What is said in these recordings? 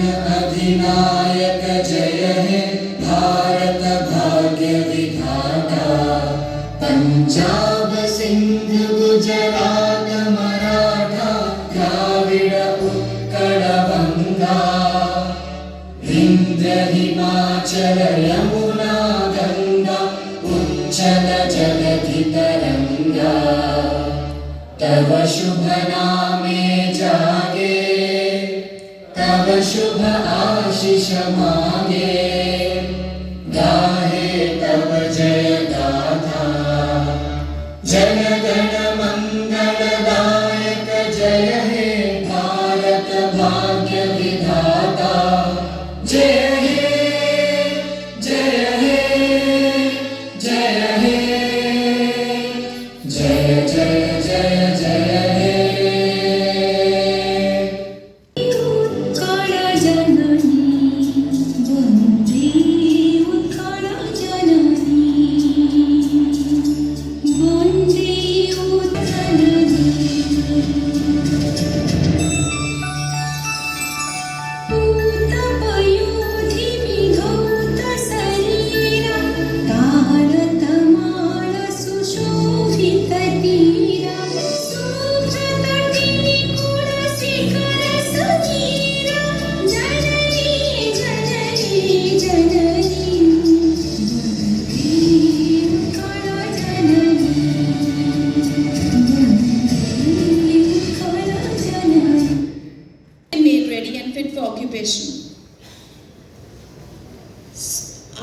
अधिनायक जय हे भारत भाग्य विधाता। पंजाब सिंध गुजरात मराठा द्राविड़ उत्कल बंगा। विंध्य हिमाचल यमुना गंगा उच्चल जलधि तरंगा। तव शुभ नामे जागे तब शुभ आशीष मांगे। गाहे तब जय गाथा जन गण मंगलदायक जय हे भारत भाग्य विधाता। जय हे जय हे जय हे जय जय जय जय हे।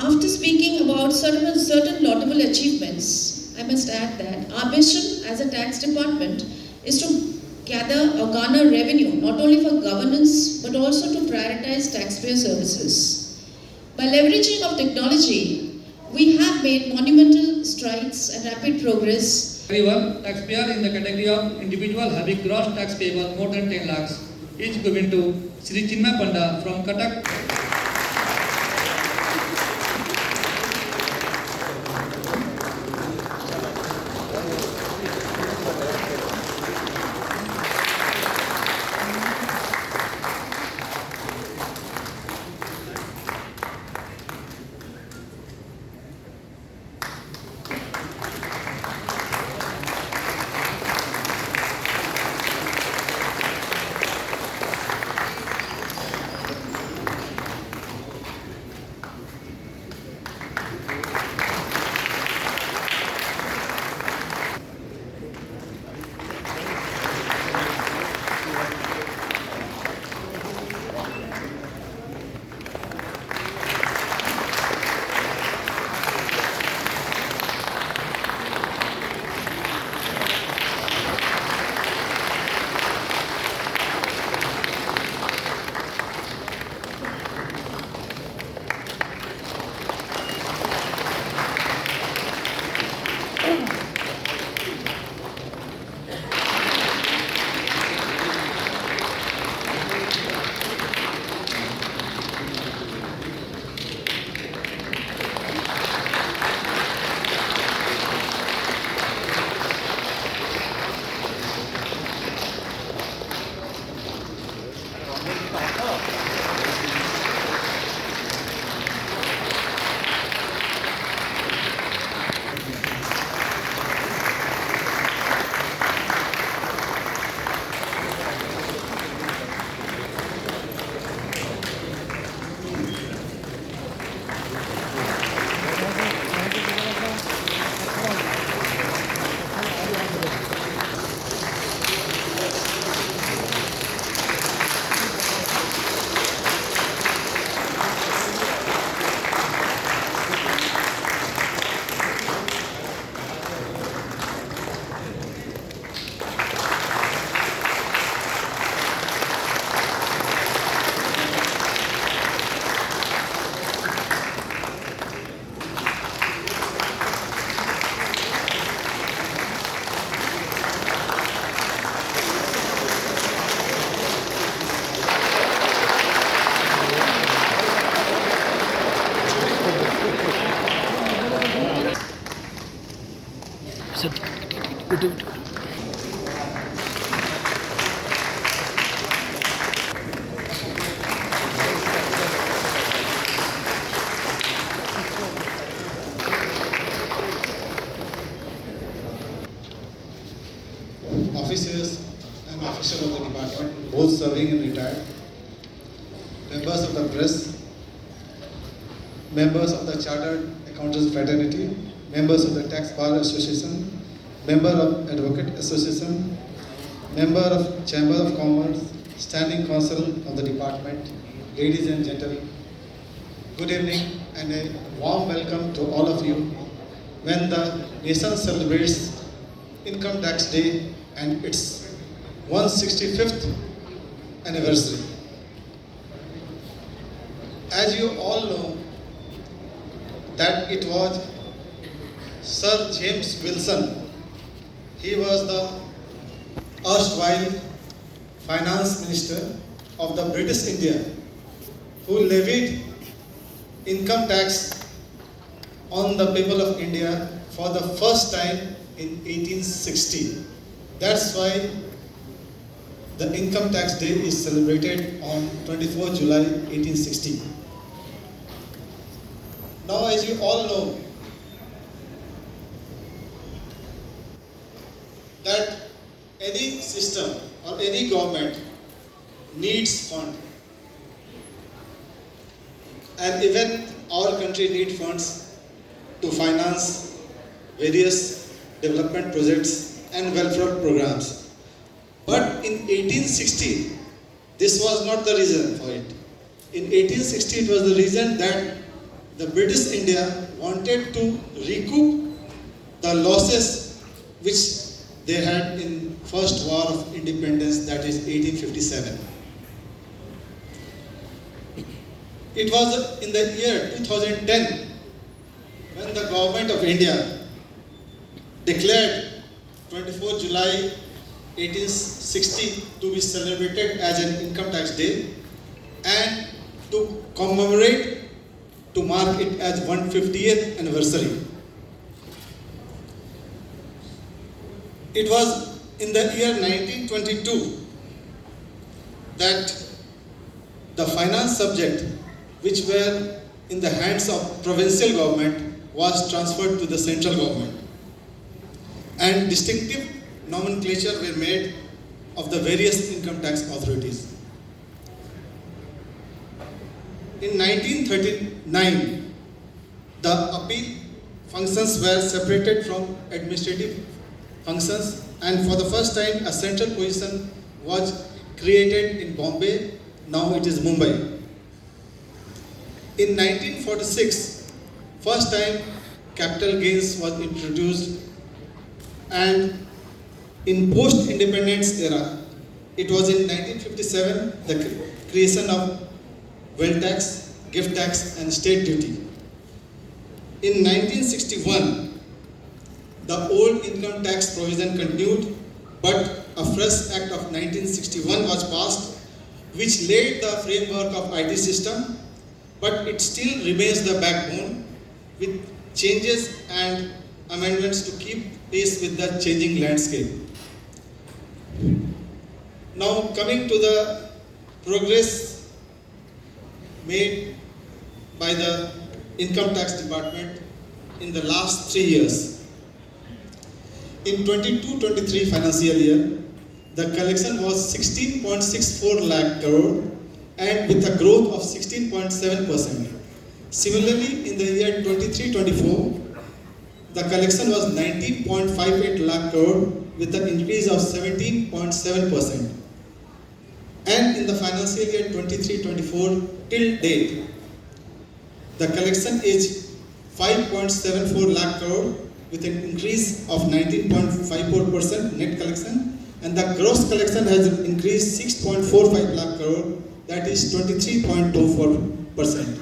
After speaking about certain laudable achievements, I must add that our mission as a tax department is to gather or garner revenue not only for governance but also to prioritize taxpayer services. By leveraging of technology, we have made monumental strides and rapid progress. Everyone, taxpayer in the category of individual having gross tax payable more than 10 lakhs is given to Sri Chinmay Panda from Cuttack. officers and officials of the department, both serving and retired, members of the press, members of the Chartered Accountants Fraternity, members of the Tax Bar Association, member of Advocate Association, member of Chamber of Commerce, Standing Council of the Department, ladies and gentlemen, good evening and a warm welcome to all of you when the nation celebrates Income Tax Day and its 165th anniversary. As you all know, that it was Sir James Wilson. He was the erstwhile finance minister of the British India, who levied income tax on the people of India for the first time in 1860. That's why the Income Tax Day is celebrated on 24 July 1860. Now, as you all know, that any system or any government needs fund, and even our country needs funds to finance various development projects and welfare programs. But in 1860, this was not the reason for it. In 1860, it was the reason that the British India wanted to recoup the losses which they had in First War of Independence, that is 1857. It was in the year 2010 when the government of India declared 24 July 1860 to be celebrated as an income tax day, and to commemorate, to mark it as 150th anniversary. It was in the year 1922 that the finance subject, which were in the hands of provincial government, was transferred to the central government, and distinctive nomenclature were made of the various income tax authorities. In 1939, the appeal functions were separated from administrative functions, and for the first time a central position was created in Bombay. Now it is Mumbai. In 1946, first time capital gains was introduced, and in post-independence era, it was in 1957 the creation of wealth tax, gift tax and state duty. In 1961, the old income tax provision continued, but a fresh act of 1961 was passed, which laid the framework of IT system, but it still remains the backbone with changes and amendments to keep pace with the changing landscape. Now, coming to the progress made by the Income Tax Department in the last 3 years. In 22-23 financial year, the collection was 16.64 lakh crore and with a growth of 16.7%. Similarly, in the year 23-24, the collection was 19.58 lakh crore with an increase of 17.7%. And in the financial year 23-24 till date, the collection is 5.74 lakh crore with an increase of 19.54% net collection, and the gross collection has increased 6.45 lakh crore, that is 23.24%.